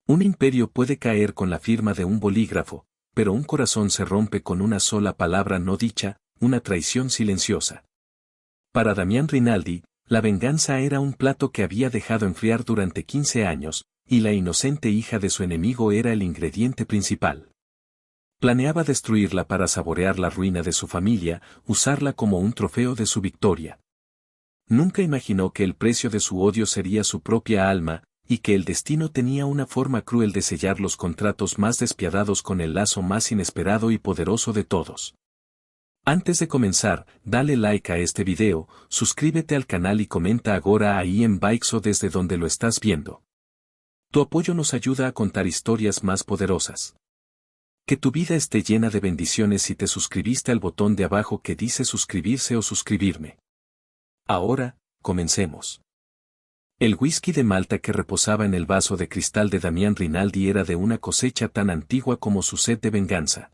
Un imperio puede caer con la firma de un bolígrafo, pero un corazón se rompe con una sola palabra no dicha, una traición silenciosa. Para Damián Rinaldi, la venganza era un plato que había dejado enfriar durante 15 años, y la inocente hija de su enemigo era el ingrediente principal. Planeaba destruirla para saborear la ruina de su familia, usarla como un trofeo de su victoria. Nunca imaginó que el precio de su odio sería su propia alma, y que el destino tenía una forma cruel de sellar los contratos más despiadados con el lazo más inesperado y poderoso de todos. Antes de comenzar, dale like a este video, suscríbete al canal y comenta ahora ahí en Baixo desde donde lo estás viendo. Tu apoyo nos ayuda a contar historias más poderosas. Que tu vida esté llena de bendiciones si te suscribiste al botón de abajo que dice suscribirse o suscribirme. Ahora, comencemos. El whisky de Malta que reposaba en el vaso de cristal de Damián Rinaldi era de una cosecha tan antigua como su sed de venganza.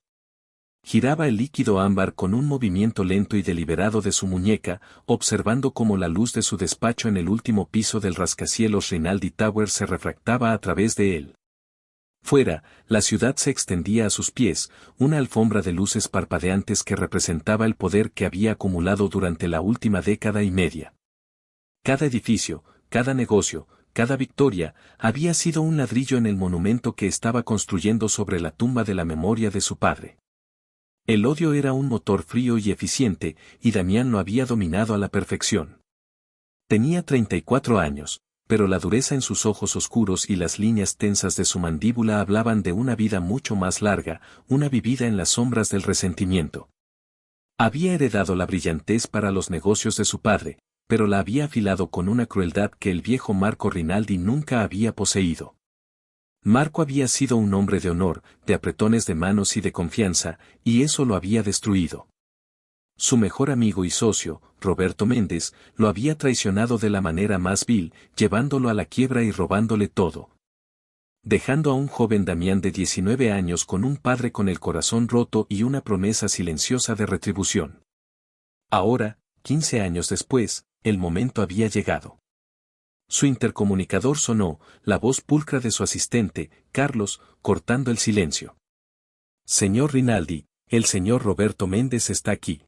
Giraba el líquido ámbar con un movimiento lento y deliberado de su muñeca, observando cómo la luz de su despacho en el último piso del rascacielos Rinaldi Tower se refractaba a través de él. Fuera, la ciudad se extendía a sus pies, una alfombra de luces parpadeantes que representaba el poder que había acumulado durante la última década y media. Cada edificio, cada negocio, cada victoria, había sido un ladrillo en el monumento que estaba construyendo sobre la tumba de la memoria de su padre. El odio era un motor frío y eficiente, y Damián lo había dominado a la perfección. Tenía 34 años, pero la dureza en sus ojos oscuros y las líneas tensas de su mandíbula hablaban de una vida mucho más larga, una vivida en las sombras del resentimiento. Había heredado la brillantez para los negocios de su padre, pero la había afilado con una crueldad que el viejo Marco Rinaldi nunca había poseído. Marco había sido un hombre de honor, de apretones de manos y de confianza, y eso lo había destruido. Su mejor amigo y socio, Roberto Méndez, lo había traicionado de la manera más vil, llevándolo a la quiebra y robándole todo. Dejando a un joven Damián de 19 años con un padre con el corazón roto y una promesa silenciosa de retribución. Ahora, 15 años después, el momento había llegado. Su intercomunicador sonó, la voz pulcra de su asistente, Carlos, cortando el silencio. Señor Rinaldi, el señor Roberto Méndez está aquí.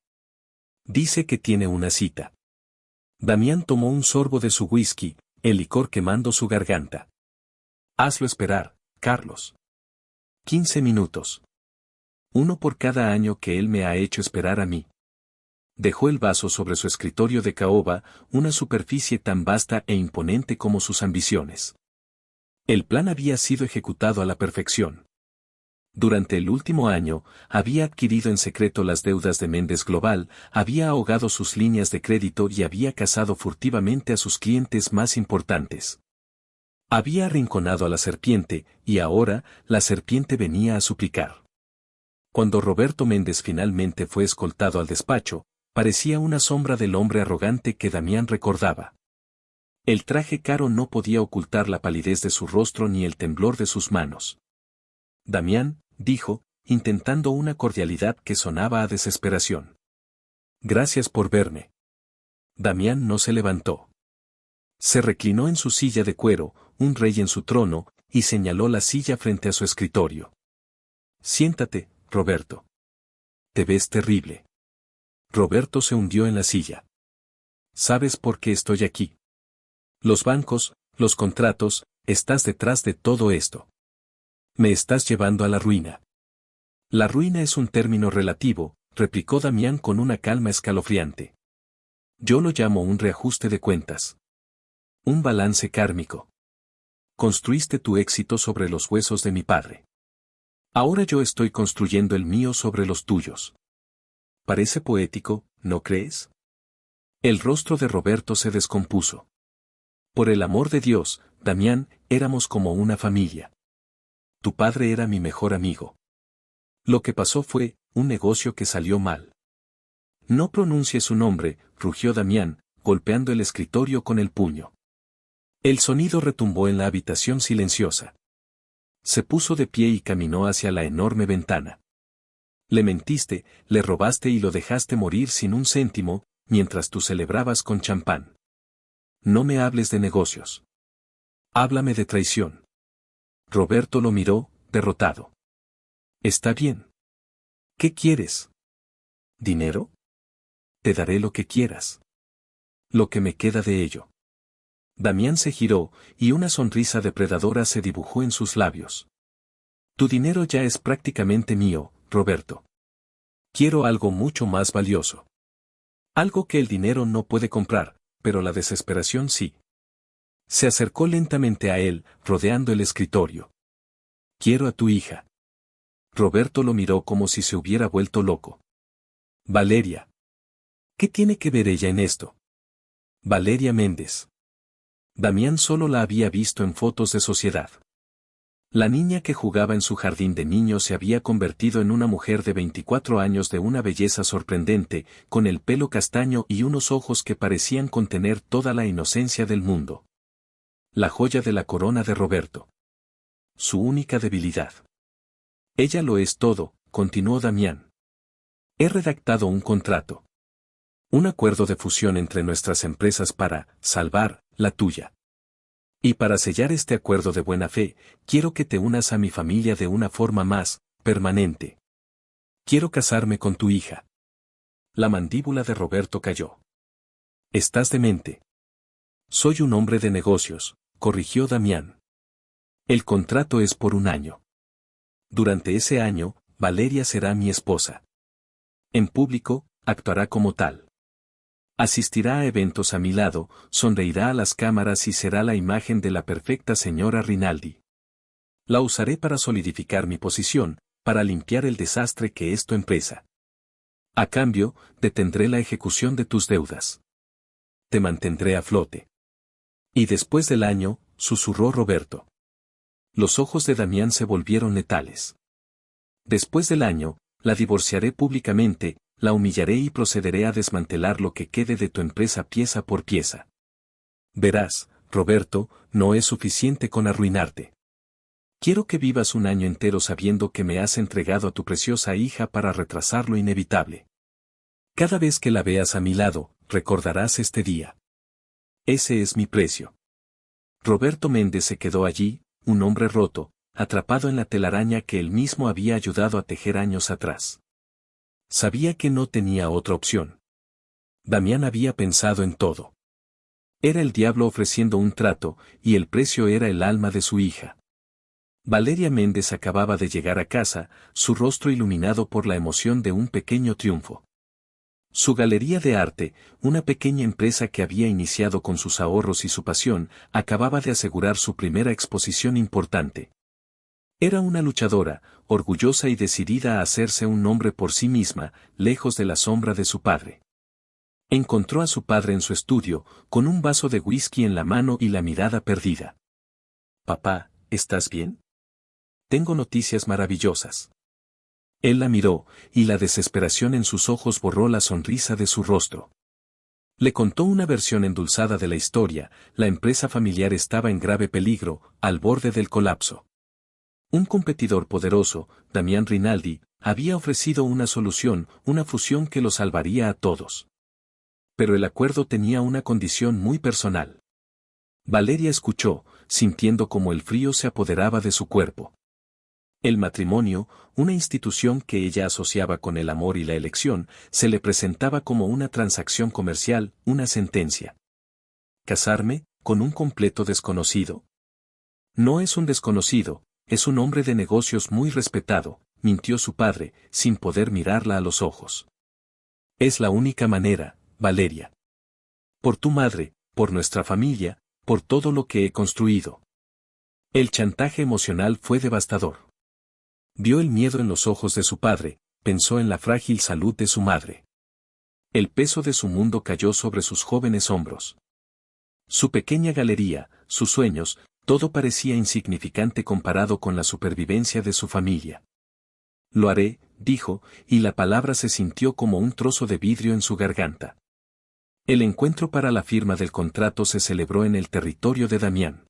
Dice que tiene una cita. Damián tomó un sorbo de su whisky, el licor quemando su garganta. Hazlo esperar, Carlos. 15 minutos. Uno por cada año que él me ha hecho esperar a mí. Dejó el vaso sobre su escritorio de caoba, una superficie tan vasta e imponente como sus ambiciones. El plan había sido ejecutado a la perfección. Durante el último año, había adquirido en secreto las deudas de Méndez Global, había ahogado sus líneas de crédito y había cazado furtivamente a sus clientes más importantes. Había arrinconado a la serpiente, y ahora, la serpiente venía a suplicar. Cuando Roberto Méndez finalmente fue escoltado al despacho, parecía una sombra del hombre arrogante que Damián recordaba. El traje caro no podía ocultar la palidez de su rostro ni el temblor de sus manos. Damián, dijo, intentando una cordialidad que sonaba a desesperación. Gracias por verme. Damián no se levantó. Se reclinó en su silla de cuero, un rey en su trono, y señaló la silla frente a su escritorio. Siéntate, Roberto. Te ves terrible. Roberto se hundió en la silla. ¿Sabes por qué estoy aquí? Los bancos, los contratos, estás detrás de todo esto. Me estás llevando a la ruina. La ruina es un término relativo, replicó Damián con una calma escalofriante. Yo lo llamo un reajuste de cuentas. Un balance kármico. Construiste tu éxito sobre los huesos de mi padre. Ahora yo estoy construyendo el mío sobre los tuyos. Parece poético, ¿no crees? El rostro de Roberto se descompuso. Por el amor de Dios, Damián, éramos como una familia. Tu padre era mi mejor amigo. Lo que pasó fue un negocio que salió mal. No pronuncie su nombre, rugió Damián, golpeando el escritorio con el puño. El sonido retumbó en la habitación silenciosa. Se puso de pie y caminó hacia la enorme ventana. Le mentiste, le robaste y lo dejaste morir sin un céntimo, mientras tú celebrabas con champán. No me hables de negocios. Háblame de traición. Roberto lo miró, derrotado. Está bien. ¿Qué quieres? ¿Dinero? Te daré lo que quieras. Lo que me queda de ello. Damián se giró, y una sonrisa depredadora se dibujó en sus labios. Tu dinero ya es prácticamente mío, Roberto. Quiero algo mucho más valioso. Algo que el dinero no puede comprar, pero la desesperación sí. Se acercó lentamente a él, rodeando el escritorio. Quiero a tu hija. Roberto lo miró como si se hubiera vuelto loco. Valeria. ¿Qué tiene que ver ella en esto? Valeria Méndez. Damián solo la había visto en fotos de sociedad. La niña que jugaba en su jardín de niños se había convertido en una mujer de 24 años de una belleza sorprendente, con el pelo castaño y unos ojos que parecían contener toda la inocencia del mundo. La joya de la corona de Roberto. Su única debilidad. Ella lo es todo, continuó Damián. He redactado un contrato. Un acuerdo de fusión entre nuestras empresas para salvar la tuya. Y para sellar este acuerdo de buena fe, quiero que te unas a mi familia de una forma más permanente. Quiero casarme con tu hija. La mandíbula de Roberto cayó. Estás demente. Soy un hombre de negocios, corrigió Damián. El contrato es por 1 año. Durante ese año, Valeria será mi esposa. En público, actuará como tal. Asistirá a eventos a mi lado, sonreirá a las cámaras y será la imagen de la perfecta señora Rinaldi. La usaré para solidificar mi posición, para limpiar el desastre que es tu empresa. A cambio, detendré la ejecución de tus deudas. Te mantendré a flote. Y después del año, susurró Roberto. Los ojos de Damián se volvieron letales. Después del año, la divorciaré públicamente, la humillaré y procederé a desmantelar lo que quede de tu empresa pieza por pieza. Verás, Roberto, no es suficiente con arruinarte. Quiero que vivas 1 año entero sabiendo que me has entregado a tu preciosa hija para retrasar lo inevitable. Cada vez que la veas a mi lado, recordarás este día. Ese es mi precio. Roberto Méndez se quedó allí, un hombre roto, atrapado en la telaraña que él mismo había ayudado a tejer años atrás. Sabía que no tenía otra opción. Damián había pensado en todo. Era el diablo ofreciendo un trato, y el precio era el alma de su hija. Valeria Méndez acababa de llegar a casa, su rostro iluminado por la emoción de un pequeño triunfo. Su galería de arte, una pequeña empresa que había iniciado con sus ahorros y su pasión, acababa de asegurar su primera exposición importante. Era una luchadora, orgullosa y decidida a hacerse un nombre por sí misma, lejos de la sombra de su padre. Encontró a su padre en su estudio, con un vaso de whisky en la mano y la mirada perdida. «Papá, ¿estás bien? Tengo noticias maravillosas». Él la miró, y la desesperación en sus ojos borró la sonrisa de su rostro. Le contó una versión endulzada de la historia, la empresa familiar estaba en grave peligro, al borde del colapso. Un competidor poderoso, Damián Rinaldi, había ofrecido una solución, una fusión que lo salvaría a todos. Pero el acuerdo tenía una condición muy personal. Valeria escuchó, sintiendo como el frío se apoderaba de su cuerpo. El matrimonio, una institución que ella asociaba con el amor y la elección, se le presentaba como una transacción comercial, una sentencia. ¿Casarme con un completo desconocido? No es un desconocido, es un hombre de negocios muy respetado, mintió su padre, sin poder mirarla a los ojos. Es la única manera, Valeria. Por tu madre, por nuestra familia, por todo lo que he construido. El chantaje emocional fue devastador. Vio el miedo en los ojos de su padre, pensó en la frágil salud de su madre. El peso de su mundo cayó sobre sus jóvenes hombros. Su pequeña galería, sus sueños, todo parecía insignificante comparado con la supervivencia de su familia. Lo haré, dijo, y la palabra se sintió como un trozo de vidrio en su garganta. El encuentro para la firma del contrato se celebró en el territorio de Damián.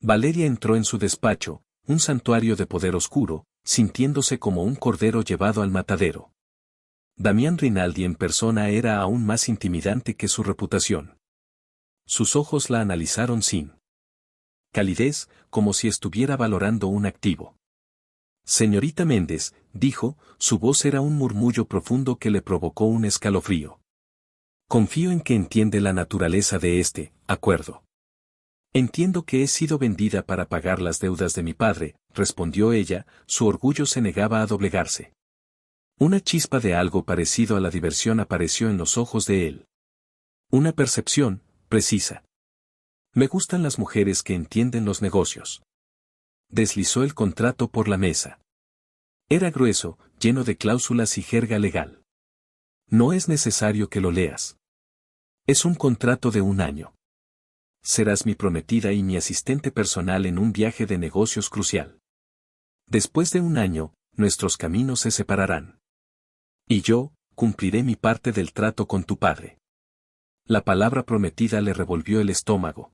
Valeria entró en su despacho, un santuario de poder oscuro, sintiéndose como un cordero llevado al matadero. Damián Rinaldi en persona era aún más intimidante que su reputación. Sus ojos la analizaron sin calidez, como si estuviera valorando un activo. Señorita Méndez, dijo, su voz era un murmullo profundo que le provocó un escalofrío. Confío en que entiende la naturaleza de este acuerdo. Entiendo que he sido vendida para pagar las deudas de mi padre, respondió ella, su orgullo se negaba a doblegarse. Una chispa de algo parecido a la diversión apareció en los ojos de él. Una percepción, precisa. Me gustan las mujeres que entienden los negocios. Deslizó el contrato por la mesa. Era grueso, lleno de cláusulas y jerga legal. No es necesario que lo leas. Es un contrato de 1 año. Serás mi prometida y mi asistente personal en un viaje de negocios crucial. Después de 1 año, nuestros caminos se separarán. Y yo, cumpliré mi parte del trato con tu padre. La palabra prometida le revolvió el estómago.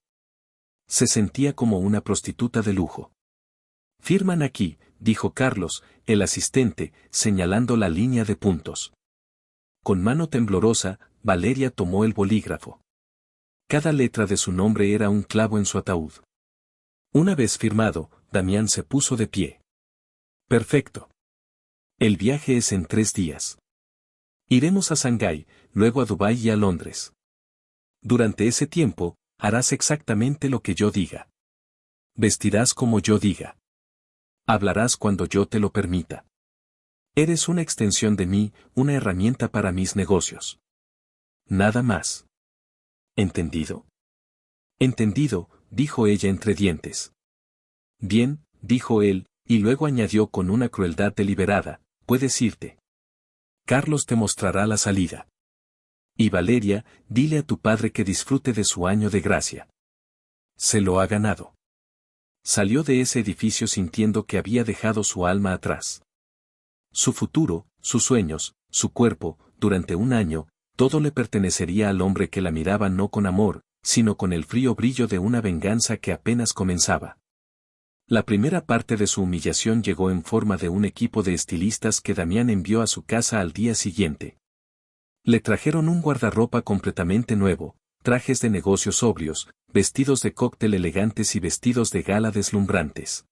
Se sentía como una prostituta de lujo. Firman aquí, dijo Carlos, el asistente, señalando la línea de puntos. Con mano temblorosa, Valeria tomó el bolígrafo. Cada letra de su nombre era un clavo en su ataúd. Una vez firmado, Damián se puso de pie. Perfecto. El viaje es en 3 días. Iremos a Shanghái, luego a Dubái y a Londres. Durante ese tiempo, harás exactamente lo que yo diga. Vestirás como yo diga. Hablarás cuando yo te lo permita. Eres una extensión de mí, una herramienta para mis negocios. Nada más. ¿Entendido? Entendido, dijo ella entre dientes. Bien, dijo él, y luego añadió con una crueldad deliberada, puedes irte. Carlos te mostrará la salida. Y Valeria, dile a tu padre que disfrute de su año de gracia. Se lo ha ganado. Salió de ese edificio sintiendo que había dejado su alma atrás. Su futuro, sus sueños, su cuerpo, durante 1 año, todo le pertenecería al hombre que la miraba no con amor, sino con el frío brillo de una venganza que apenas comenzaba. La primera parte de su humillación llegó en forma de un equipo de estilistas que Damián envió a su casa al día siguiente. Le trajeron un guardarropa completamente nuevo, trajes de negocios sobrios, vestidos de cóctel elegantes y vestidos de gala deslumbrantes.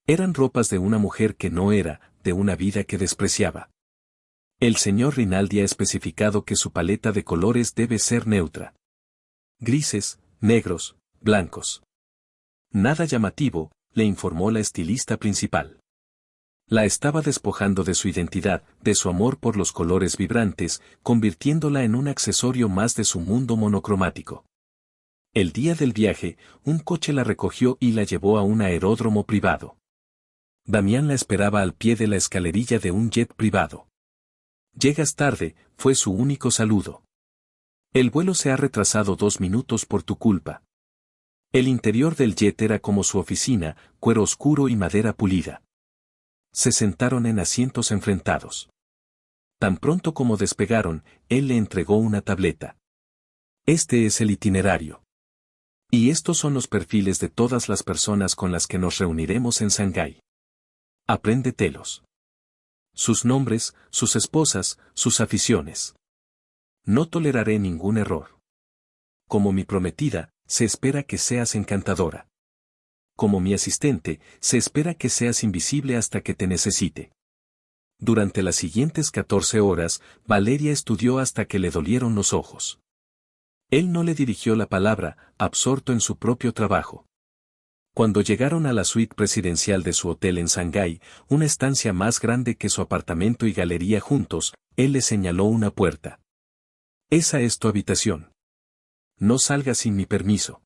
Eran ropas de una mujer que no era, de una vida que despreciaba. El señor Rinaldi ha especificado que su paleta de colores debe ser neutra. Grises, negros, blancos. Nada llamativo, le informó la estilista principal. La estaba despojando de su identidad, de su amor por los colores vibrantes, convirtiéndola en un accesorio más de su mundo monocromático. El día del viaje, un coche la recogió y la llevó a un aeródromo privado. Damián la esperaba al pie de la escalerilla de un jet privado. Llegas tarde, fue su único saludo. El vuelo se ha retrasado 2 minutos por tu culpa. El interior del jet era como su oficina, cuero oscuro y madera pulida. Se sentaron en asientos enfrentados. Tan pronto como despegaron, él le entregó una tableta. Este es el itinerario. Y estos son los perfiles de todas las personas con las que nos reuniremos en Shanghái. Apréndetelos. Sus nombres, sus esposas, sus aficiones. No toleraré ningún error. Como mi prometida, se espera que seas encantadora. Como mi asistente, se espera que seas invisible hasta que te necesite. Durante las siguientes 14 horas, Valeria estudió hasta que le dolieron los ojos. Él no le dirigió la palabra, absorto en su propio trabajo. Cuando llegaron a la suite presidencial de su hotel en Shanghái, una estancia más grande que su apartamento y galería juntos, él le señaló una puerta. Esa es tu habitación. No salgas sin mi permiso.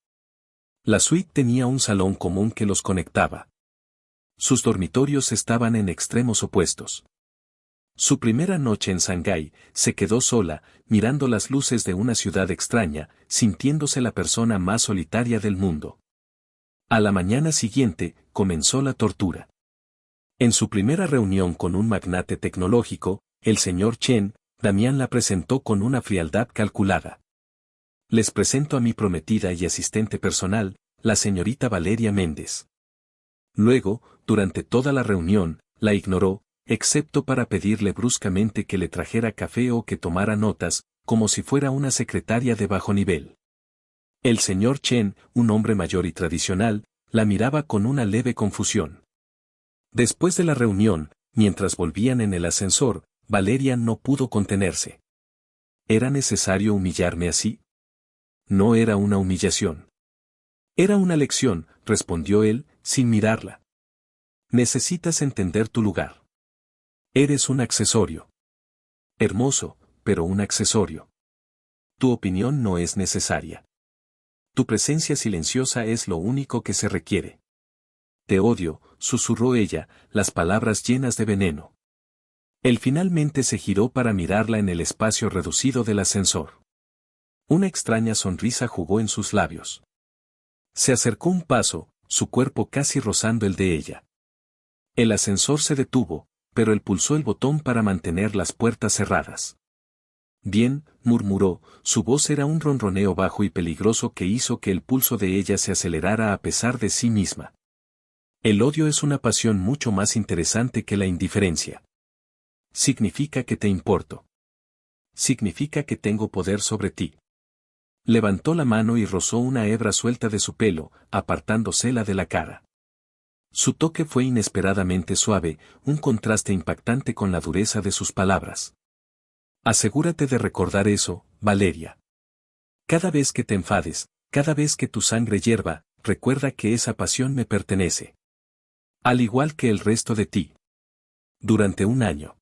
La suite tenía un salón común que los conectaba. Sus dormitorios estaban en extremos opuestos. Su primera noche en Shanghái, se quedó sola, mirando las luces de una ciudad extraña, sintiéndose la persona más solitaria del mundo. A la mañana siguiente, comenzó la tortura. En su primera reunión con un magnate tecnológico, el señor Chen, Damián la presentó con una frialdad calculada. Les presento a mi prometida y asistente personal, la señorita Valeria Méndez. Luego, durante toda la reunión, la ignoró, excepto para pedirle bruscamente que le trajera café o que tomara notas, como si fuera una secretaria de bajo nivel. El señor Chen, un hombre mayor y tradicional, La miraba con una leve confusión. Después de la reunión, mientras volvían en el ascensor, Valeria no pudo contenerse. ¿Era necesario humillarme así? No era una humillación. Era una lección, respondió él, sin mirarla. Necesitas entender tu lugar. Eres un accesorio. Hermoso, pero un accesorio. Tu opinión no es necesaria. Tu presencia silenciosa es lo único que se requiere. Te odio, susurró ella, las palabras llenas de veneno. Él finalmente se giró para mirarla en el espacio reducido del ascensor. Una extraña sonrisa jugó en sus labios. Se acercó un paso, su cuerpo casi rozando el de ella. El ascensor se detuvo, pero él pulsó el botón para mantener las puertas cerradas. Bien, murmuró, su voz era un ronroneo bajo y peligroso que hizo que el pulso de ella se acelerara a pesar de sí misma. El odio es una pasión mucho más interesante que la indiferencia. Significa que te importo. Significa que tengo poder sobre ti. Levantó la mano y rozó una hebra suelta de su pelo, apartándosela de la cara. Su toque fue inesperadamente suave, un contraste impactante con la dureza de sus palabras. Asegúrate de recordar eso, Valeria. Cada vez que te enfades, cada vez que tu sangre hierva, recuerda que esa pasión me pertenece. Al igual que el resto de ti. Durante un año.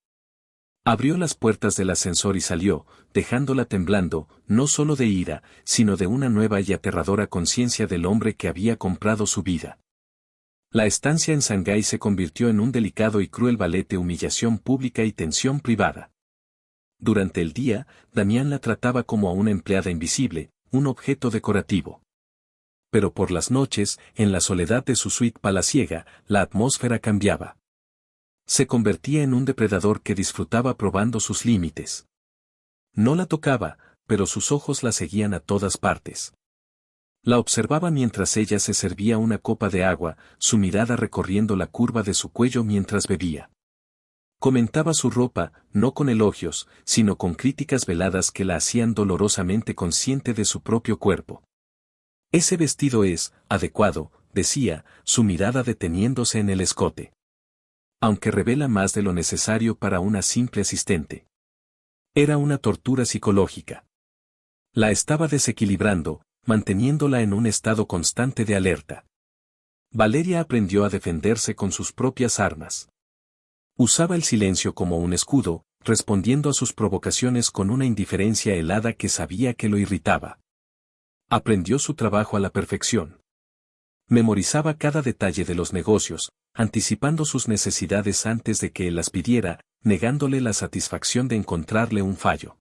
Abrió las puertas del ascensor y salió, dejándola temblando, no solo de ira, sino de una nueva y aterradora conciencia del hombre que había comprado su vida. La estancia en Shanghái se convirtió en un delicado y cruel ballet de humillación pública y tensión privada. Durante el día, Damián la trataba como a una empleada invisible, un objeto decorativo. Pero por las noches, en la soledad de su suite palaciega, la atmósfera cambiaba. Se convertía en un depredador que disfrutaba probando sus límites. No la tocaba, pero sus ojos la seguían a todas partes. La observaba mientras ella se servía una copa de agua, su mirada recorriendo la curva de su cuello mientras bebía. Comentaba su ropa, no con elogios, sino con críticas veladas que la hacían dolorosamente consciente de su propio cuerpo. Ese vestido es adecuado, decía, su mirada deteniéndose en el escote. Aunque revela más de lo necesario para una simple asistente. Era una tortura psicológica. La estaba desequilibrando, manteniéndola en un estado constante de alerta. Valeria aprendió a defenderse con sus propias armas. Usaba el silencio como un escudo, respondiendo a sus provocaciones con una indiferencia helada que sabía que lo irritaba. Aprendió su trabajo a la perfección. Memorizaba cada detalle de los negocios, anticipando sus necesidades antes de que él las pidiera, negándole la satisfacción de encontrarle un fallo.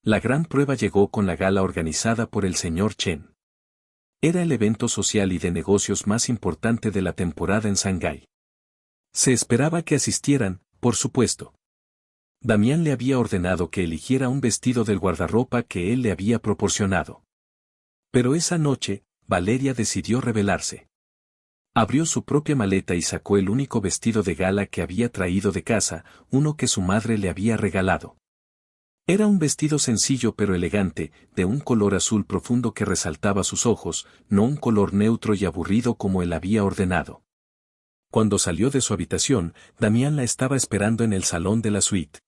La gran prueba llegó con la gala organizada por el señor Chen. Era el evento social y de negocios más importante de la temporada en Shanghái. Se esperaba que asistieran, por supuesto. Damián le había ordenado que eligiera un vestido del guardarropa que él le había proporcionado. Pero esa noche, Valeria decidió rebelarse. Abrió su propia maleta y sacó el único vestido de gala que había traído de casa, uno que su madre le había regalado. Era un vestido sencillo pero elegante, de un color azul profundo que resaltaba sus ojos, no un color neutro y aburrido como él había ordenado. Cuando salió de su habitación, Damián la estaba esperando en el salón de la suite.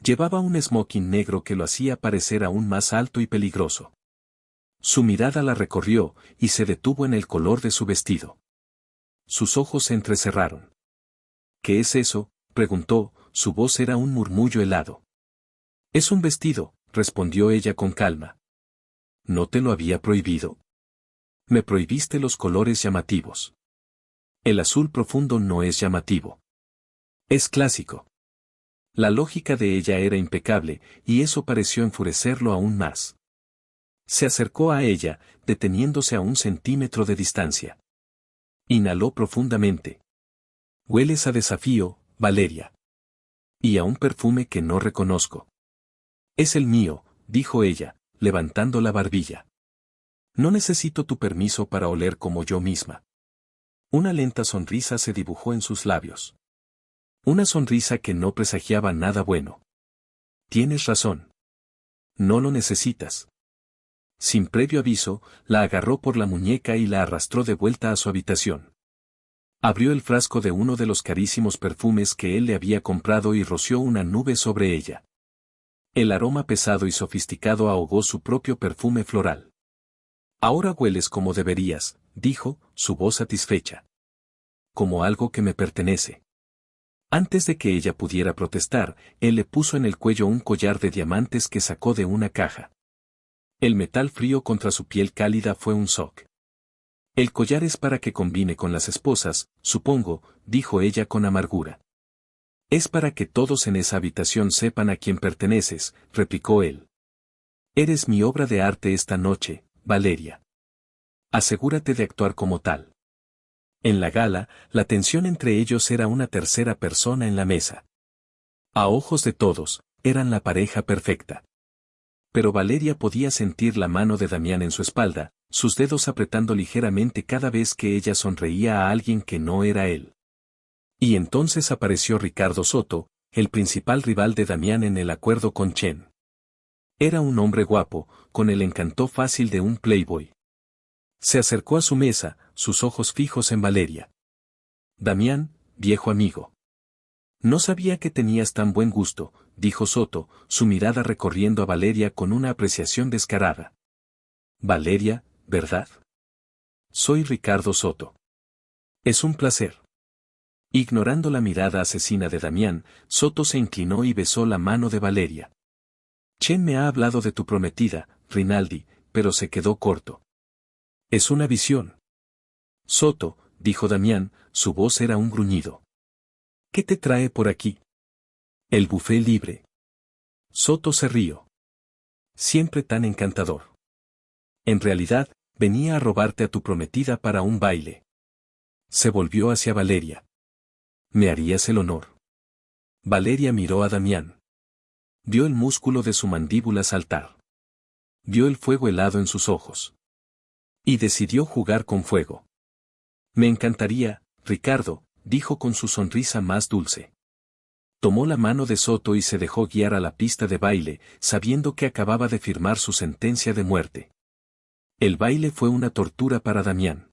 Llevaba un smoking negro que lo hacía parecer aún más alto y peligroso. Su mirada la recorrió, y se detuvo en el color de su vestido. Sus ojos se entrecerraron. ¿Qué es eso?, preguntó, su voz era un murmullo helado. Es un vestido, respondió ella con calma. ¿No te lo había prohibido? Me prohibiste los colores llamativos. El azul profundo no es llamativo. Es clásico. La lógica de ella era impecable, y eso pareció enfurecerlo aún más. Se acercó a ella, deteniéndose a 1 centímetro de distancia. Inhaló profundamente. Hueles a desafío, Valeria. Y a un perfume que no reconozco. Es el mío, dijo ella, levantando la barbilla. No necesito tu permiso para oler como yo misma. Una lenta sonrisa se dibujó en sus labios. Una sonrisa que no presagiaba nada bueno. Tienes razón. No lo necesitas. Sin previo aviso, la agarró por la muñeca y la arrastró de vuelta a su habitación. Abrió el frasco de uno de los carísimos perfumes que él le había comprado y roció una nube sobre ella. El aroma pesado y sofisticado ahogó su propio perfume floral. Ahora hueles como deberías, dijo, su voz satisfecha. Como algo que me pertenece. Antes de que ella pudiera protestar, él le puso en el cuello un collar de diamantes que sacó de una caja. El metal frío contra su piel cálida fue un shock. El collar es para que combine con las esposas, supongo, dijo ella con amargura. Es para que todos en esa habitación sepan a quién perteneces, replicó él. Eres mi obra de arte esta noche, Valeria. Asegúrate de actuar como tal. En la gala, la tensión entre ellos era una tercera persona en la mesa. A ojos de todos, eran la pareja perfecta. Pero Valeria podía sentir la mano de Damián en su espalda, sus dedos apretando ligeramente cada vez que ella sonreía a alguien que no era él. Y entonces apareció Ricardo Soto, el principal rival de Damián en el acuerdo con Chen. Era un hombre guapo, con el encanto fácil de un playboy. Se acercó a su mesa, sus ojos fijos en Valeria. Damián, viejo amigo. No sabía que tenías tan buen gusto, dijo Soto, su mirada recorriendo a Valeria con una apreciación descarada. Valeria, ¿verdad? Soy Ricardo Soto. Es un placer. Ignorando la mirada asesina de Damián, Soto se inclinó y besó la mano de Valeria. Chen me ha hablado de tu prometida, Rinaldi, pero se quedó corto. Es una visión. Soto, dijo Damián, su voz era un gruñido. ¿Qué te trae por aquí? El buffet libre. Soto se rió. Siempre tan encantador. En realidad, venía a robarte a tu prometida para un baile. Se volvió hacia Valeria. ¿Me harías el honor? Valeria miró a Damián. Vio el músculo de su mandíbula saltar. Vio el fuego helado en sus ojos. Y decidió jugar con fuego. Me encantaría, Ricardo, dijo con su sonrisa más dulce. Tomó la mano de Soto y se dejó guiar a la pista de baile, sabiendo que acababa de firmar su sentencia de muerte. El baile fue una tortura para Damián.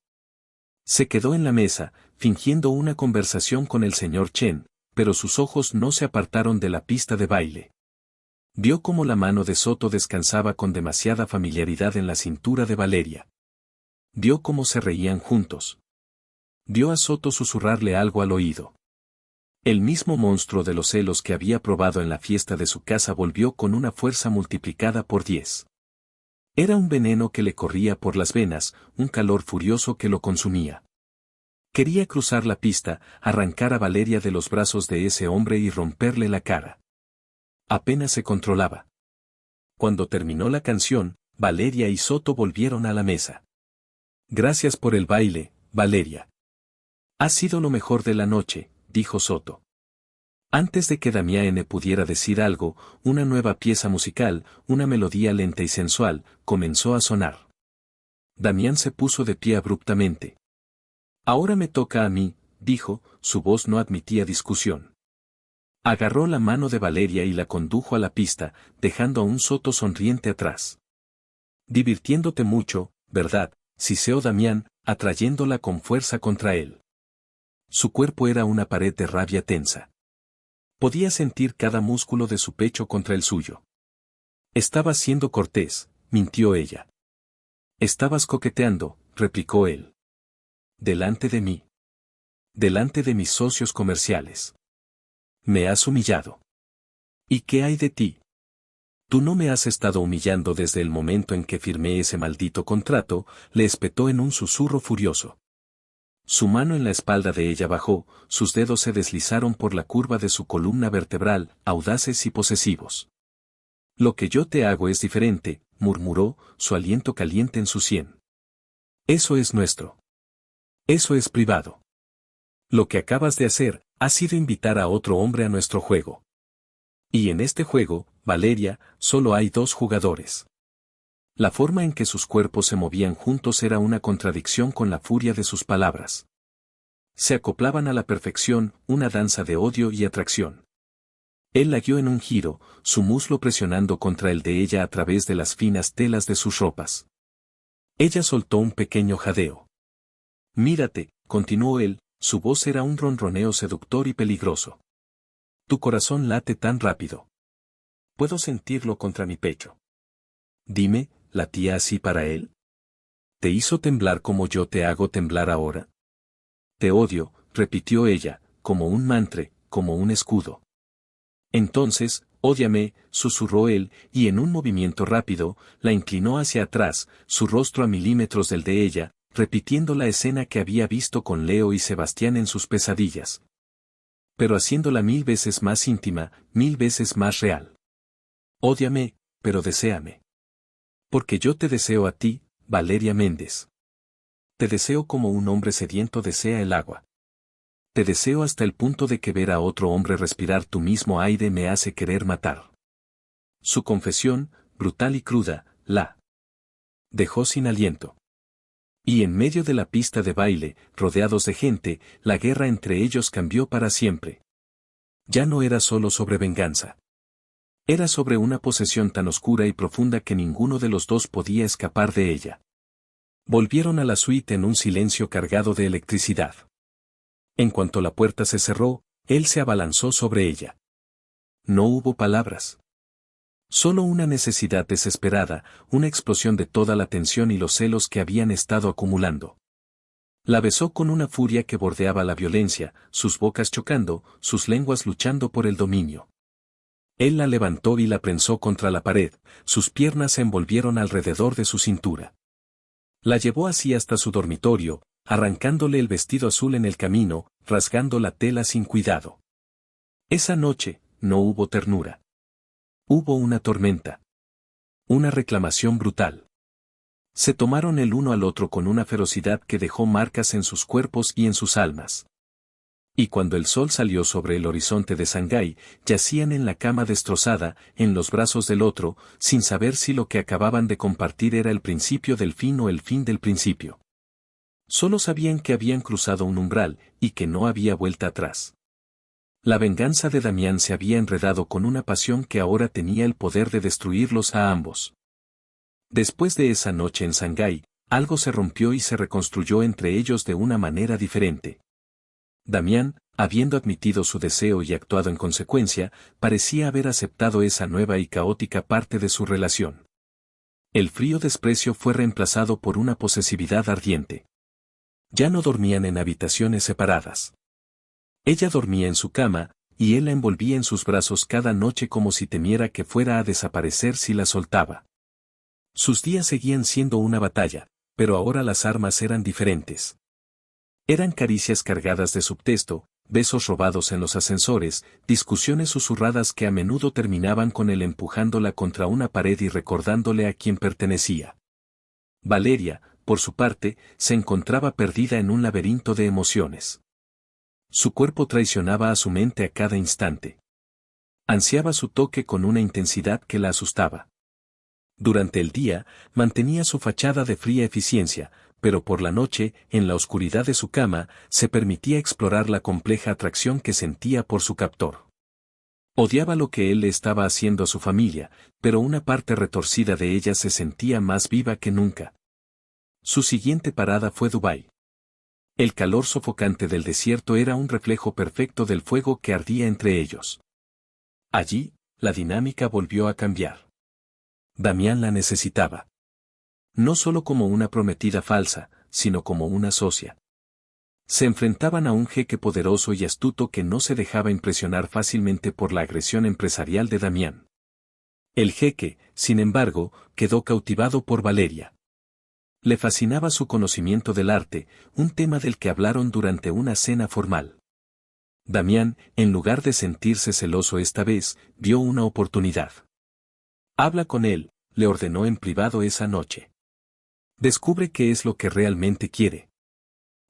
Se quedó en la mesa, fingiendo una conversación con el señor Chen, pero sus ojos no se apartaron de la pista de baile. Vio cómo la mano de Soto descansaba con demasiada familiaridad en la cintura de Valeria. Vio cómo se reían juntos. Vio a Soto susurrarle algo al oído. El mismo monstruo de los celos que había probado en la fiesta de su casa volvió con una fuerza multiplicada por 10. Era un veneno que le corría por las venas, un calor furioso que lo consumía. Quería cruzar la pista, arrancar a Valeria de los brazos de ese hombre y romperle la cara. Apenas se controlaba. Cuando terminó la canción, Valeria y Soto volvieron a la mesa. Gracias por el baile, Valeria. Ha sido lo mejor de la noche, dijo Soto. Antes de que Damián pudiera decir algo, una nueva pieza musical, una melodía lenta y sensual, comenzó a sonar. Damián se puso de pie abruptamente. Ahora me toca a mí, dijo, su voz no admitía discusión. Agarró la mano de Valeria y la condujo a la pista, dejando a un Soto sonriente atrás. Divirtiéndote mucho, ¿verdad?, siseó Damián, atrayéndola con fuerza contra él. Su cuerpo era una pared de rabia tensa. Podía sentir cada músculo de su pecho contra el suyo. Estabas siendo cortés, mintió ella. Estabas coqueteando, replicó él. Delante de mí. Delante de mis socios comerciales. Me has humillado. ¿Y qué hay de ti? Tú no me has estado humillando desde el momento en que firmé ese maldito contrato, le espetó en un susurro furioso. Su mano en la espalda de ella bajó, sus dedos se deslizaron por la curva de su columna vertebral, audaces y posesivos. Lo que yo te hago es diferente, murmuró, su aliento caliente en su sien. Eso es nuestro. Eso es privado. Lo que acabas de hacer, ha sido invitar a otro hombre a nuestro juego. Y en este juego, Valeria, solo hay dos jugadores. La forma en que sus cuerpos se movían juntos era una contradicción con la furia de sus palabras. Se acoplaban a la perfección, una danza de odio y atracción. Él la guió en un giro, su muslo presionando contra el de ella a través de las finas telas de sus ropas. Ella soltó un pequeño jadeo. Mírate, continuó él, su voz era un ronroneo seductor y peligroso. Tu corazón late tan rápido. Puedo sentirlo contra mi pecho. Dime, ¿latía así para él? ¿Te hizo temblar como yo te hago temblar ahora? Te odio, repitió ella, como un mantre, como un escudo. Entonces, ódiame, susurró él, y en un movimiento rápido, la inclinó hacia atrás, su rostro a milímetros del de ella, repitiendo la escena que había visto con Leo y Sebastián en sus pesadillas. Pero haciéndola 1000 veces más íntima, 1000 veces más real. Ódiame, pero deséame. Porque yo te deseo a ti, Valeria Méndez. Te deseo como un hombre sediento desea el agua. Te deseo hasta el punto de que ver a otro hombre respirar tu mismo aire me hace querer matar. Su confesión, brutal y cruda, la dejó sin aliento. Y en medio de la pista de baile, rodeados de gente, la guerra entre ellos cambió para siempre. Ya no era solo sobre venganza. Era sobre una posesión tan oscura y profunda que ninguno de los dos podía escapar de ella. Volvieron a la suite en un silencio cargado de electricidad. En cuanto la puerta se cerró, él se abalanzó sobre ella. No hubo palabras. Solo una necesidad desesperada, una explosión de toda la tensión y los celos que habían estado acumulando. La besó con una furia que bordeaba la violencia, sus bocas chocando, sus lenguas luchando por el dominio. Él la levantó y la prensó contra la pared, sus piernas se envolvieron alrededor de su cintura. La llevó así hasta su dormitorio, arrancándole el vestido azul en el camino, rasgando la tela sin cuidado. Esa noche, no hubo ternura. Hubo una tormenta. Una reclamación brutal. Se tomaron el uno al otro con una ferocidad que dejó marcas en sus cuerpos y en sus almas. Y cuando el sol salió sobre el horizonte de Shanghái, yacían en la cama destrozada, en los brazos del otro, sin saber si lo que acababan de compartir era el principio del fin o el fin del principio. Solo sabían que habían cruzado un umbral, y que no había vuelta atrás. La venganza de Damián se había enredado con una pasión que ahora tenía el poder de destruirlos a ambos. Después de esa noche en Shanghái, algo se rompió y se reconstruyó entre ellos de una manera diferente. Damián, habiendo admitido su deseo y actuado en consecuencia, parecía haber aceptado esa nueva y caótica parte de su relación. El frío desprecio fue reemplazado por una posesividad ardiente. Ya no dormían en habitaciones separadas. Ella dormía en su cama, y él la envolvía en sus brazos cada noche como si temiera que fuera a desaparecer si la soltaba. Sus días seguían siendo una batalla, pero ahora las armas eran diferentes. Eran caricias cargadas de subtexto, besos robados en los ascensores, discusiones susurradas que a menudo terminaban con él empujándola contra una pared y recordándole a quién pertenecía. Valeria, por su parte, se encontraba perdida en un laberinto de emociones. Su cuerpo traicionaba a su mente a cada instante. Ansiaba su toque con una intensidad que la asustaba. Durante el día, mantenía su fachada de fría eficiencia, pero por la noche, en la oscuridad de su cama, se permitía explorar la compleja atracción que sentía por su captor. Odiaba lo que él le estaba haciendo a su familia, pero una parte retorcida de ella se sentía más viva que nunca. Su siguiente parada fue Dubái. El calor sofocante del desierto era un reflejo perfecto del fuego que ardía entre ellos. Allí, la dinámica volvió a cambiar. Damián la necesitaba. No solo como una prometida falsa, sino como una socia. Se enfrentaban a un jeque poderoso y astuto que no se dejaba impresionar fácilmente por la agresión empresarial de Damián. El jeque, sin embargo, quedó cautivado por Valeria. Le fascinaba su conocimiento del arte, un tema del que hablaron durante una cena formal. Damián, en lugar de sentirse celoso esta vez, vio una oportunidad. Habla con él, le ordenó en privado esa noche. Descubre qué es lo que realmente quiere.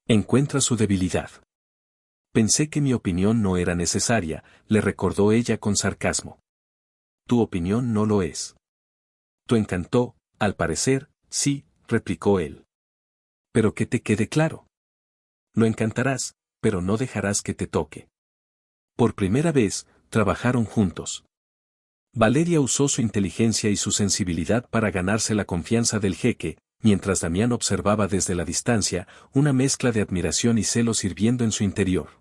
Encuentra su debilidad. Pensé que mi opinión no era necesaria, le recordó ella con sarcasmo. Tu opinión no lo es. Tu encantó, al parecer, sí, replicó él. Pero que te quede claro. Lo encantarás, pero no dejarás que te toque. Por primera vez, trabajaron juntos. Valeria usó su inteligencia y su sensibilidad para ganarse la confianza del jeque, mientras Damián observaba desde la distancia, una mezcla de admiración y celos hirviendo en su interior.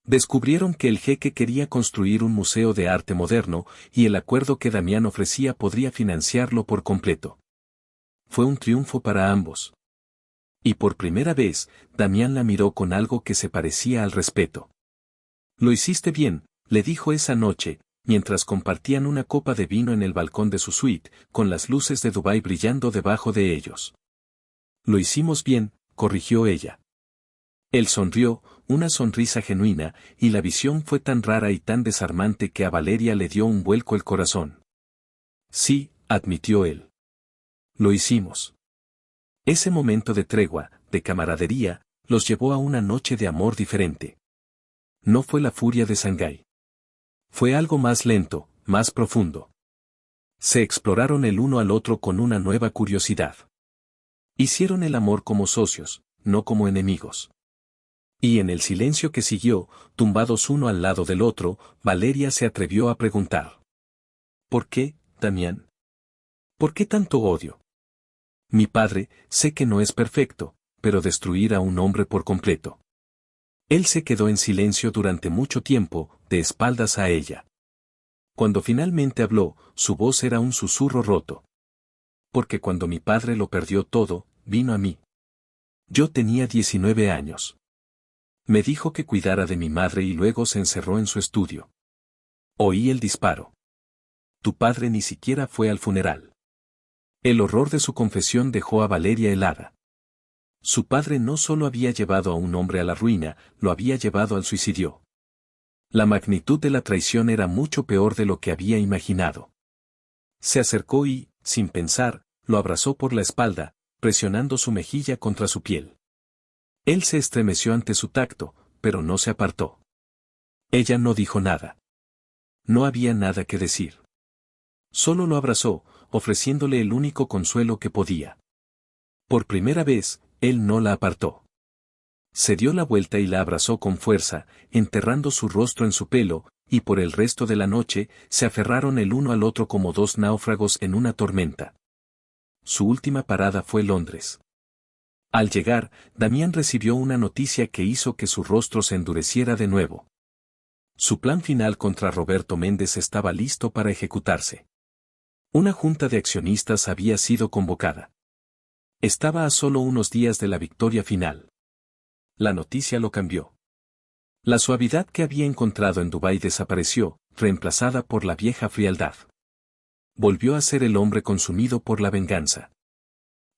Descubrieron que el jeque quería construir un museo de arte moderno, y el acuerdo que Damián ofrecía podría financiarlo por completo. Fue un triunfo para ambos. Y por primera vez, Damián la miró con algo que se parecía al respeto. «Lo hiciste bien», le dijo esa noche, mientras compartían una copa de vino en el balcón de su suite, con las luces de Dubái brillando debajo de ellos. «Lo hicimos bien», corrigió ella. Él sonrió, una sonrisa genuina, y la visión fue tan rara y tan desarmante que a Valeria le dio un vuelco el corazón. «Sí», admitió él. «Lo hicimos». Ese momento de tregua, de camaradería, los llevó a una noche de amor diferente. No fue la furia de Shanghái. Fue algo más lento, más profundo. Se exploraron el uno al otro con una nueva curiosidad. Hicieron el amor como socios, no como enemigos. Y en el silencio que siguió, tumbados uno al lado del otro, Valeria se atrevió a preguntar. «¿Por qué, Damián? ¿Por qué tanto odio? Mi padre, sé que no es perfecto, pero destruir a un hombre por completo». Él se quedó en silencio durante mucho tiempo, de espaldas a ella. Cuando finalmente habló, su voz era un susurro roto. «Porque cuando mi padre lo perdió todo, vino a mí. Yo tenía 19 años. Me dijo que cuidara de mi madre y luego se encerró en su estudio. Oí el disparo. Tu padre ni siquiera fue al funeral». El horror de su confesión dejó a Valeria helada. Su padre no solo había llevado a un hombre a la ruina, lo había llevado al suicidio. La magnitud de la traición era mucho peor de lo que había imaginado. Se acercó y, sin pensar, lo abrazó por la espalda, presionando su mejilla contra su piel. Él se estremeció ante su tacto, pero no se apartó. Ella no dijo nada. No había nada que decir. Solo lo abrazó, ofreciéndole el único consuelo que podía. Por primera vez, él no la apartó. Se dio la vuelta y la abrazó con fuerza, enterrando su rostro en su pelo, y por el resto de la noche, se aferraron el uno al otro como dos náufragos en una tormenta. Su última parada fue Londres. Al llegar, Damián recibió una noticia que hizo que su rostro se endureciera de nuevo. Su plan final contra Roberto Méndez estaba listo para ejecutarse. Una junta de accionistas había sido convocada. Estaba a solo unos días de la victoria final. La noticia lo cambió. La suavidad que había encontrado en Dubái desapareció, reemplazada por la vieja frialdad. Volvió a ser el hombre consumido por la venganza.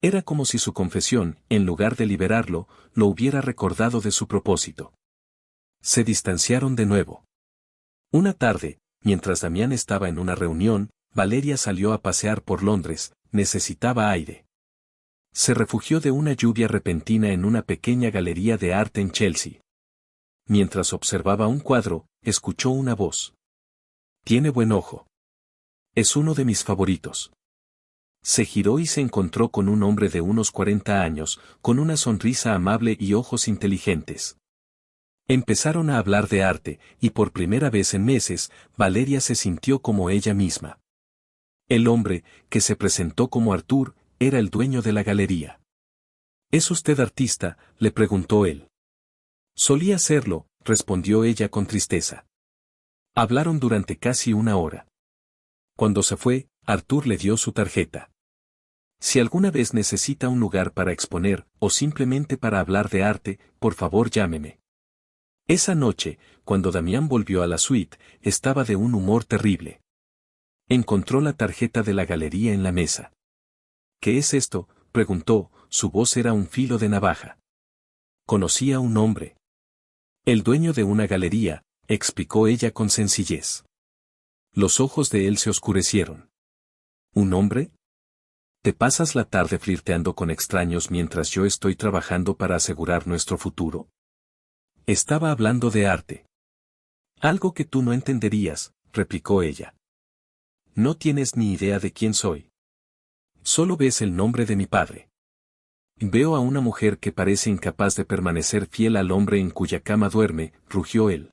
Era como si su confesión, en lugar de liberarlo, lo hubiera recordado de su propósito. Se distanciaron de nuevo. Una tarde, mientras Damián estaba en una reunión, Valeria salió a pasear por Londres, necesitaba aire. Se refugió de una lluvia repentina en una pequeña galería de arte en Chelsea. Mientras observaba un cuadro, escuchó una voz. «Tiene buen ojo. Es uno de mis favoritos». Se giró y se encontró con un hombre de unos 40 años, con una sonrisa amable y ojos inteligentes. Empezaron a hablar de arte, y por primera vez en meses, Valeria se sintió como ella misma. El hombre, que se presentó como Arthur, era el dueño de la galería. ¿Es usted artista?, le preguntó él. Solía serlo, respondió ella con tristeza. Hablaron durante casi una hora. Cuando se fue, Arthur le dio su tarjeta. Si alguna vez necesita un lugar para exponer, o simplemente para hablar de arte, por favor llámeme. Esa noche, cuando Damián volvió a la suite, estaba de un humor terrible. Encontró la tarjeta de la galería en la mesa. ¿Qué es esto?, preguntó, su voz era un filo de navaja. Conocía a un hombre. El dueño de una galería, explicó ella con sencillez. Los ojos de él se oscurecieron. ¿Un hombre? ¿Te pasas la tarde flirteando con extraños mientras yo estoy trabajando para asegurar nuestro futuro? Estaba hablando de arte. Algo que tú no entenderías, replicó ella. No tienes ni idea de quién soy. Solo ves el nombre de mi padre. Veo a una mujer que parece incapaz de permanecer fiel al hombre en cuya cama duerme, rugió él.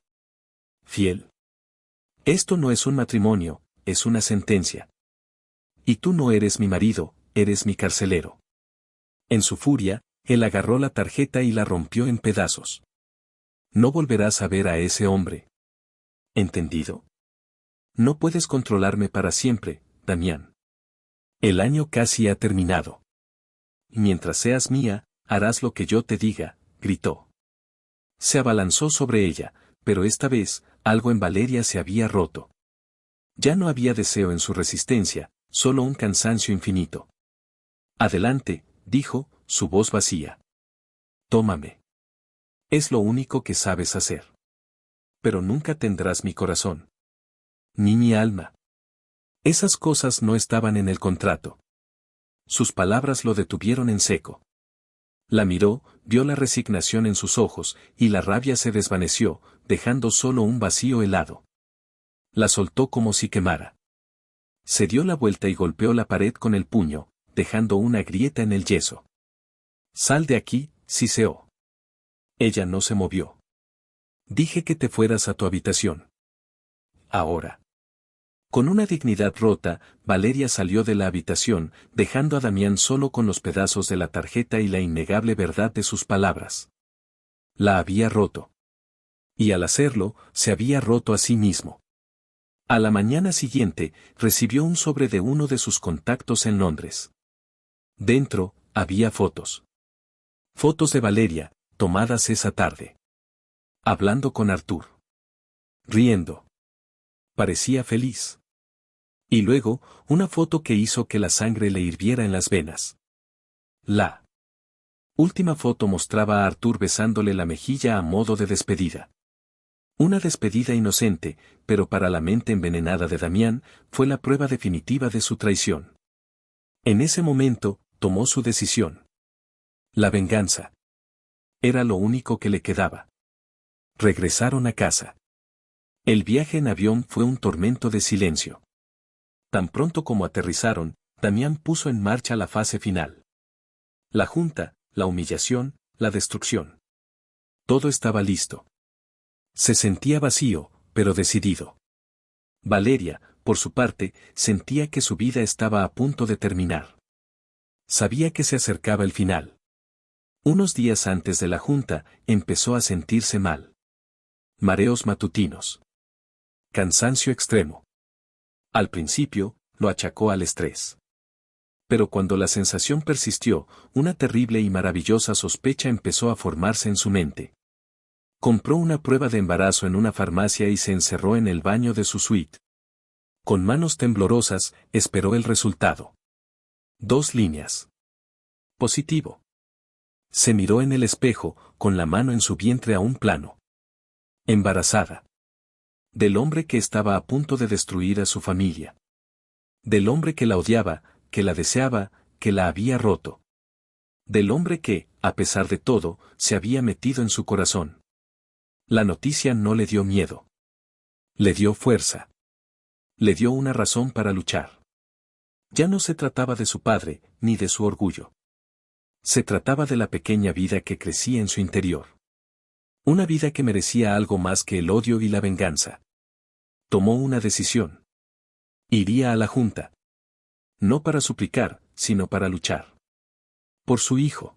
¿Fiel? Esto no es un matrimonio, es una sentencia. Y tú no eres mi marido, eres mi carcelero. En su furia, él agarró la tarjeta y la rompió en pedazos. No volverás a ver a ese hombre. ¿Entendido? No puedes controlarme para siempre, Damián. El año casi ha terminado. Mientras seas mía, harás lo que yo te diga, gritó. Se abalanzó sobre ella, pero esta vez, algo en Valeria se había roto. Ya no había deseo en su resistencia, solo un cansancio infinito. Adelante, dijo, su voz vacía. Tómame. Es lo único que sabes hacer. Pero nunca tendrás mi corazón. Ni mi alma. Esas cosas no estaban en el contrato. Sus palabras lo detuvieron en seco. La miró, vio la resignación en sus ojos, y la rabia se desvaneció, dejando solo un vacío helado. La soltó como si quemara. Se dio la vuelta y golpeó la pared con el puño, dejando una grieta en el yeso. Sal de aquí, siseó. Ella no se movió. Dije que te fueras a tu habitación. Ahora. Con una dignidad rota, Valeria salió de la habitación, dejando a Damián solo con los pedazos de la tarjeta y la innegable verdad de sus palabras. La había roto. Y al hacerlo, se había roto a sí mismo. A la mañana siguiente, recibió un sobre de uno de sus contactos en Londres. Dentro, había fotos. Fotos de Valeria, tomadas esa tarde. Hablando con Arthur. Riendo. Parecía feliz. Y luego, una foto que hizo que la sangre le hirviera en las venas. La última foto mostraba a Arthur besándole la mejilla a modo de despedida. Una despedida inocente, pero para la mente envenenada de Damián, fue la prueba definitiva de su traición. En ese momento, tomó su decisión. La venganza. Era lo único que le quedaba. Regresaron a casa. El viaje en avión fue un tormento de silencio. Tan pronto como aterrizaron, Damián puso en marcha la fase final. La junta, la humillación, la destrucción. Todo estaba listo. Se sentía vacío, pero decidido. Valeria, por su parte, sentía que su vida estaba a punto de terminar. Sabía que se acercaba el final. Unos días antes de la junta, empezó a sentirse mal. Mareos matutinos. Cansancio extremo. Al principio, lo achacó al estrés. Pero cuando la sensación persistió, una terrible y maravillosa sospecha empezó a formarse en su mente. Compró una prueba de embarazo en una farmacia y se encerró en el baño de su suite. Con manos temblorosas, esperó el resultado. 2 líneas. Positivo. Se miró en el espejo, con la mano en su vientre a un plano. Embarazada. Del hombre que estaba a punto de destruir a su familia. Del hombre que la odiaba, que la deseaba, que la había roto. Del hombre que, a pesar de todo, se había metido en su corazón. La noticia no le dio miedo. Le dio fuerza. Le dio una razón para luchar. Ya no se trataba de su padre, ni de su orgullo. Se trataba de la pequeña vida que crecía en su interior. Una vida que merecía algo más que el odio y la venganza. Tomó una decisión. Iría a la junta. No para suplicar, sino para luchar. Por su hijo.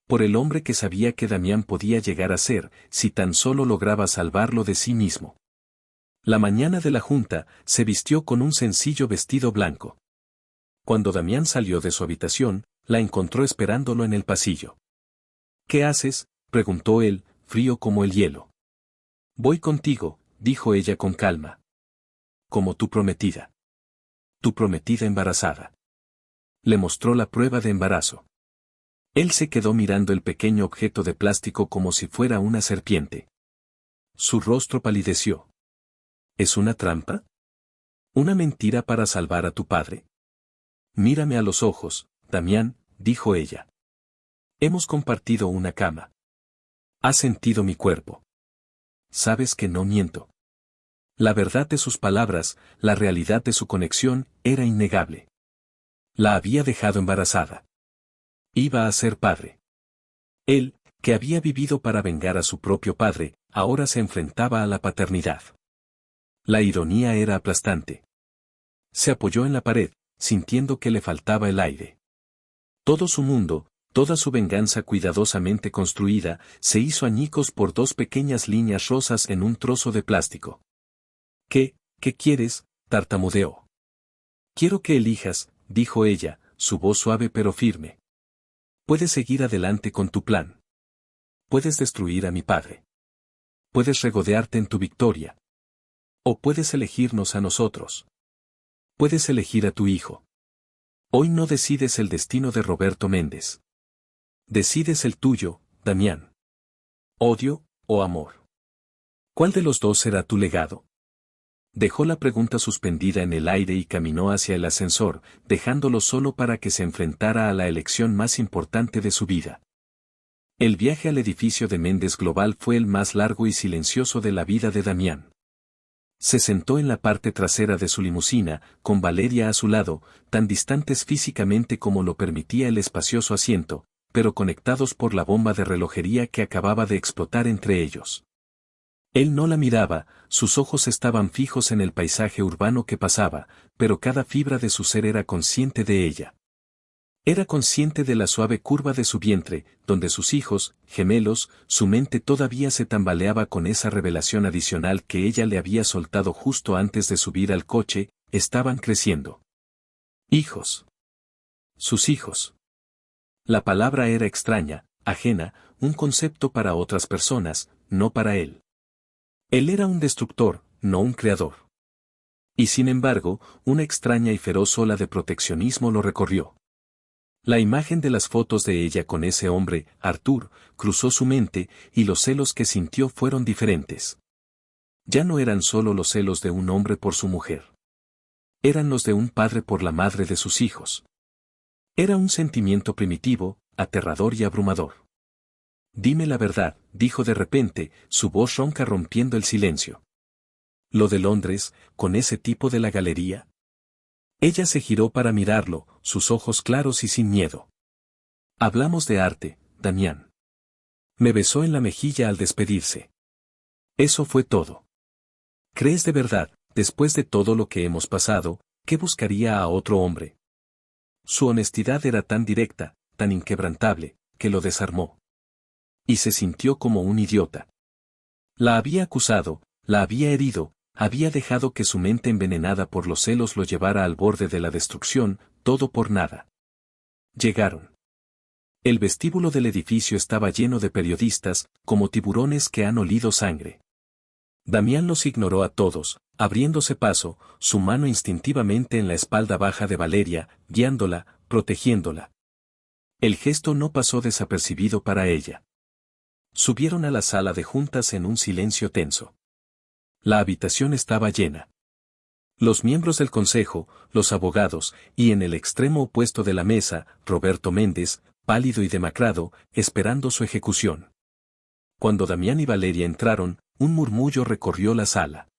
Por el hombre que sabía que Damián podía llegar a ser, si tan solo lograba salvarlo de sí mismo. La mañana de la junta, se vistió con un sencillo vestido blanco. Cuando Damián salió de su habitación, la encontró esperándolo en el pasillo. ¿Qué haces?, preguntó él, frío como el hielo. Voy contigo, dijo ella con calma. Como tu prometida. Tu prometida embarazada. Le mostró la prueba de embarazo. Él se quedó mirando el pequeño objeto de plástico como si fuera una serpiente. Su rostro palideció. ¿Es una trampa? ¿Una mentira para salvar a tu padre? Mírame a los ojos, Damián, dijo ella. Hemos compartido una cama. Has sentido mi cuerpo. Sabes que no miento. La verdad de sus palabras, la realidad de su conexión, era innegable. La había dejado embarazada. Iba a ser padre. Él, que había vivido para vengar a su propio padre, ahora se enfrentaba a la paternidad. La ironía era aplastante. Se apoyó en la pared, sintiendo que le faltaba el aire. Todo su mundo, toda su venganza cuidadosamente construida, se hizo añicos por dos pequeñas líneas rosas en un trozo de plástico. ¿Qué quieres?, tartamudeó. Quiero que elijas, dijo ella, su voz suave pero firme. Puedes seguir adelante con tu plan. Puedes destruir a mi padre. Puedes regodearte en tu victoria. O puedes elegirnos a nosotros. Puedes elegir a tu hijo. Hoy no decides el destino de Roberto Méndez. Decides el tuyo, Damián. ¿Odio o amor? ¿Cuál de los dos será tu legado? Dejó la pregunta suspendida en el aire y caminó hacia el ascensor, dejándolo solo para que se enfrentara a la elección más importante de su vida. El viaje al edificio de Méndez Global fue el más largo y silencioso de la vida de Damián. Se sentó en la parte trasera de su limusina, con Valeria a su lado, tan distantes físicamente como lo permitía el espacioso asiento, pero conectados por la bomba de relojería que acababa de explotar entre ellos. Él no la miraba, sus ojos estaban fijos en el paisaje urbano que pasaba, pero cada fibra de su ser era consciente de ella. Era consciente de la suave curva de su vientre, donde sus hijos, gemelos, su mente todavía se tambaleaba con esa revelación adicional que ella le había soltado justo antes de subir al coche, estaban creciendo. Hijos. Sus hijos. La palabra era extraña, ajena, un concepto para otras personas, no para él. Él era un destructor, no un creador. Y sin embargo, una extraña y feroz ola de proteccionismo lo recorrió. La imagen de las fotos de ella con ese hombre, Arthur, cruzó su mente, y los celos que sintió fueron diferentes. Ya no eran solo los celos de un hombre por su mujer. Eran los de un padre por la madre de sus hijos. Era un sentimiento primitivo, aterrador y abrumador. Dime la verdad, dijo de repente, su voz ronca rompiendo el silencio. ¿Lo de Londres, con ese tipo de la galería? Ella se giró para mirarlo, sus ojos claros y sin miedo. Hablamos de arte, Damián. Me besó en la mejilla al despedirse. Eso fue todo. ¿Crees de verdad, después de todo lo que hemos pasado, que buscaría a otro hombre? Su honestidad era tan directa, tan inquebrantable, que lo desarmó. Y se sintió como un idiota. La había acusado, la había herido, había dejado que su mente envenenada por los celos lo llevara al borde de la destrucción, todo por nada. Llegaron. El vestíbulo del edificio estaba lleno de periodistas, como tiburones que han olido sangre. Damián los ignoró a todos, abriéndose paso, su mano instintivamente en la espalda baja de Valeria, guiándola, protegiéndola. El gesto no pasó desapercibido para ella. Subieron a la sala de juntas en un silencio tenso. La habitación estaba llena. Los miembros del consejo, los abogados, y en el extremo opuesto de la mesa, Roberto Méndez, pálido y demacrado, esperando su ejecución. Cuando Damián y Valeria entraron, un murmullo recorrió la sala.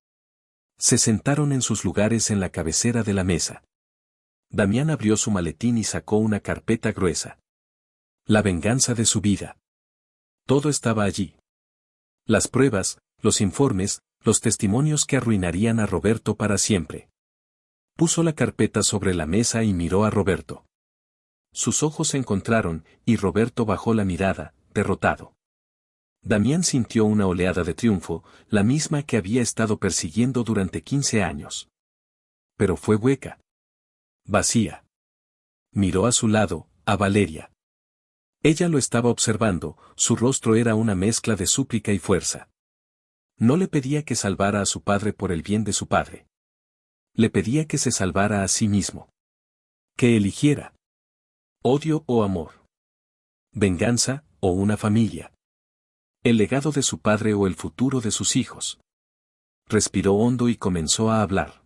Se sentaron en sus lugares en la cabecera de la mesa. Damián abrió su maletín y sacó una carpeta gruesa. La venganza de su vida. Todo estaba allí. Las pruebas, los informes, los testimonios que arruinarían a Roberto para siempre. Puso la carpeta sobre la mesa y miró a Roberto. Sus ojos se encontraron, y Roberto bajó la mirada, derrotado. Damián sintió una oleada de triunfo, la misma que había estado persiguiendo durante 15 años. Pero fue hueca. Vacía. Miró a su lado, a Valeria. Ella lo estaba observando, su rostro era una mezcla de súplica y fuerza. No le pedía que salvara a su padre por el bien de su padre. Le pedía que se salvara a sí mismo. Que eligiera. Odio o amor. Venganza, o una familia. El legado de su padre o el futuro de sus hijos. Respiró hondo y comenzó a hablar.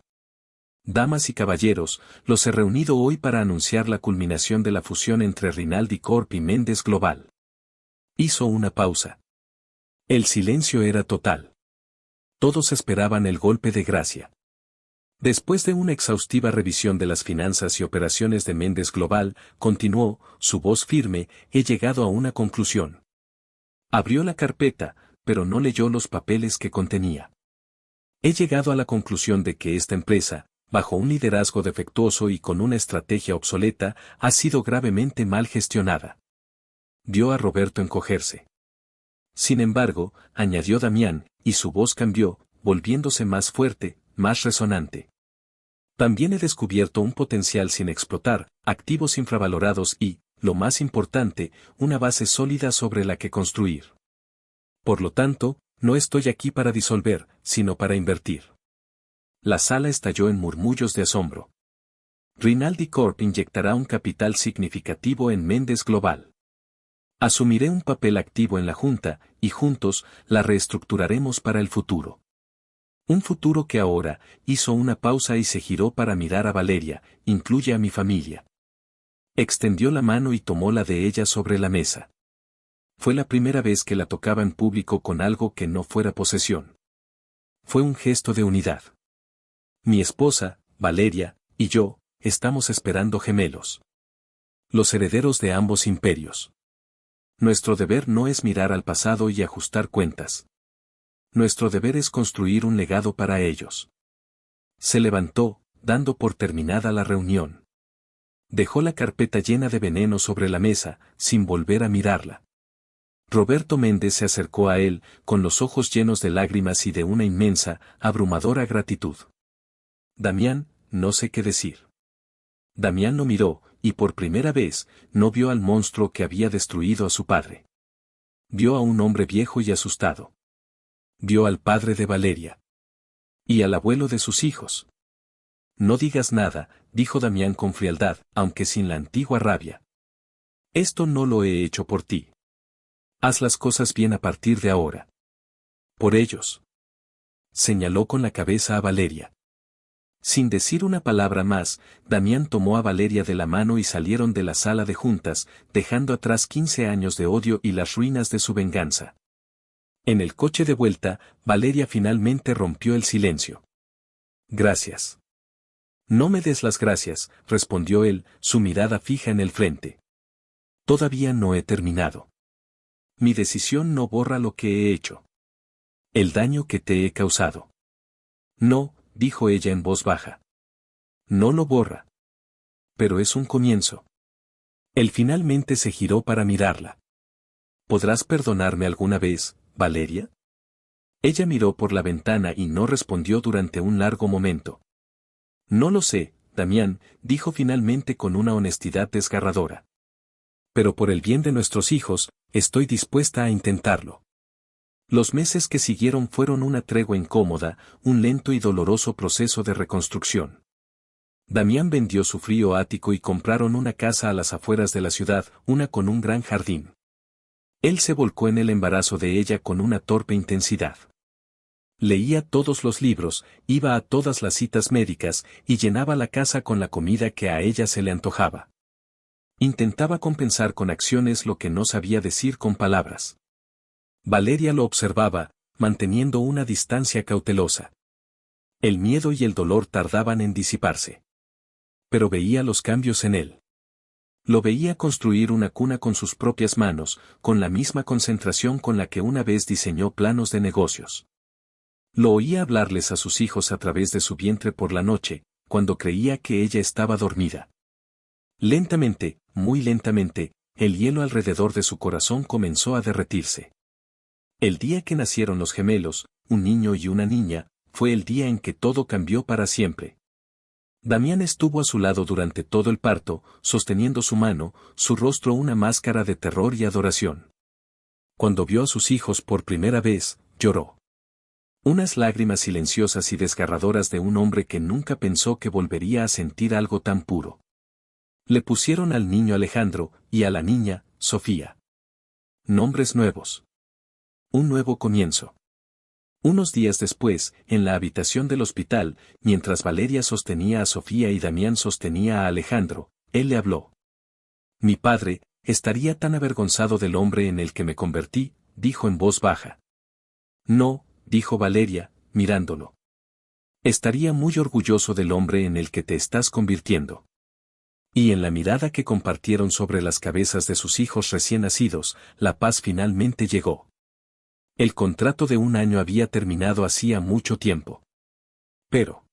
Damas y caballeros, los he reunido hoy para anunciar la culminación de la fusión entre Rinaldi Corp y Méndez Global. Hizo una pausa. El silencio era total. Todos esperaban el golpe de gracia. Después de una exhaustiva revisión de las finanzas y operaciones de Méndez Global, continuó, su voz firme, he llegado a una conclusión. Abrió la carpeta, pero no leyó los papeles que contenía. He llegado a la conclusión de que esta empresa, bajo un liderazgo defectuoso y con una estrategia obsoleta, ha sido gravemente mal gestionada. Vio a Roberto encogerse. Sin embargo, añadió Damián, y su voz cambió, volviéndose más fuerte, más resonante. También he descubierto un potencial sin explotar, activos infravalorados y, lo más importante, una base sólida sobre la que construir. Por lo tanto, no estoy aquí para disolver, sino para invertir. La sala estalló en murmullos de asombro. Rinaldi Corp inyectará un capital significativo en Méndez Global. Asumiré un papel activo en la junta, y juntos, la reestructuraremos para el futuro. Un futuro que ahora, hizo una pausa y se giró para mirar a Valeria, incluye a mi familia. Extendió la mano y tomó la de ella sobre la mesa. Fue la primera vez que la tocaba en público con algo que no fuera posesión. Fue un gesto de unidad. Mi esposa, Valeria, y yo, estamos esperando gemelos. Los herederos de ambos imperios. Nuestro deber no es mirar al pasado y ajustar cuentas. Nuestro deber es construir un legado para ellos. Se levantó, dando por terminada la reunión. Dejó la carpeta llena de veneno sobre la mesa, sin volver a mirarla. Roberto Méndez se acercó a él, con los ojos llenos de lágrimas y de una inmensa, abrumadora gratitud. Damián, no sé qué decir. Damián lo miró, y por primera vez, no vio al monstruo que había destruido a su padre. Vio a un hombre viejo y asustado. Vio al padre de Valeria. Y al abuelo de sus hijos. No digas nada, dijo Damián con frialdad, aunque sin la antigua rabia. Esto no lo he hecho por ti. Haz las cosas bien a partir de ahora. Por ellos. Señaló con la cabeza a Valeria. Sin decir una palabra más, Damián tomó a Valeria de la mano y salieron de la sala de juntas, dejando atrás 15 años de odio y las ruinas de su venganza. En el coche de vuelta, Valeria finalmente rompió el silencio. Gracias. No me des las gracias, respondió él, su mirada fija en el frente. Todavía no he terminado. Mi decisión no borra lo que he hecho. El daño que te he causado. No, dijo ella en voz baja. No lo borra. Pero es un comienzo. Él finalmente se giró para mirarla. ¿Podrás perdonarme alguna vez, Valeria? Ella miró por la ventana y no respondió durante un largo momento. No lo sé, Damián, dijo finalmente con una honestidad desgarradora. Pero por el bien de nuestros hijos, estoy dispuesta a intentarlo. Los meses que siguieron fueron una tregua incómoda, un lento y doloroso proceso de reconstrucción. Damián vendió su frío ático y compraron una casa a las afueras de la ciudad, una con un gran jardín. Él se volcó en el embarazo de ella con una torpe intensidad. Leía todos los libros, iba a todas las citas médicas y llenaba la casa con la comida que a ella se le antojaba. Intentaba compensar con acciones lo que no sabía decir con palabras. Valeria lo observaba, manteniendo una distancia cautelosa. El miedo y el dolor tardaban en disiparse. Pero veía los cambios en él. Lo veía construir una cuna con sus propias manos, con la misma concentración con la que una vez diseñó planos de negocios. Lo oía hablarles a sus hijos a través de su vientre por la noche, cuando creía que ella estaba dormida. Lentamente, muy lentamente, el hielo alrededor de su corazón comenzó a derretirse. El día que nacieron los gemelos, un niño y una niña, fue el día en que todo cambió para siempre. Damián estuvo a su lado durante todo el parto, sosteniendo su mano, su rostro una máscara de terror y adoración. Cuando vio a sus hijos por primera vez, lloró. Unas lágrimas silenciosas y desgarradoras de un hombre que nunca pensó que volvería a sentir algo tan puro. Le pusieron al niño Alejandro, y a la niña, Sofía. Nombres nuevos. Un nuevo comienzo. Unos días después, en la habitación del hospital, mientras Valeria sostenía a Sofía y Damián sostenía a Alejandro, él le habló. Mi padre, estaría tan avergonzado del hombre en el que me convertí, dijo en voz baja. No, dijo Valeria, mirándolo. Estaría muy orgulloso del hombre en el que te estás convirtiendo. Y en la mirada que compartieron sobre las cabezas de sus hijos recién nacidos, la paz finalmente llegó. El contrato de un año había terminado hacía mucho tiempo. Pero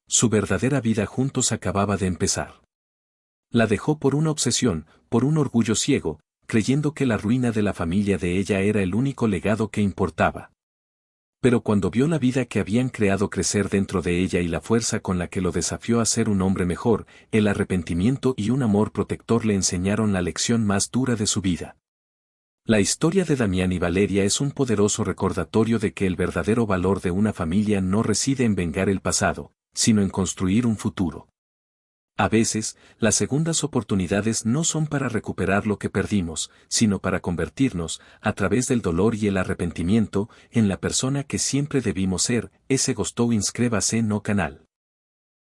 su verdadera vida juntos acababa de empezar. La dejó por una obsesión, por un orgullo ciego, creyendo que la ruina de la familia de ella era el único legado que importaba. Pero cuando vio la vida que habían creado crecer dentro de ella y la fuerza con la que lo desafió a ser un hombre mejor, el arrepentimiento y un amor protector le enseñaron la lección más dura de su vida. La historia de Damián y Valeria es un poderoso recordatorio de que el verdadero valor de una familia no reside en vengar el pasado, sino en construir un futuro. A veces, las segundas oportunidades no son para recuperar lo que perdimos, sino para convertirnos, a través del dolor y el arrepentimiento, en la persona que siempre debimos ser. Ese gostou inscrébase no canal.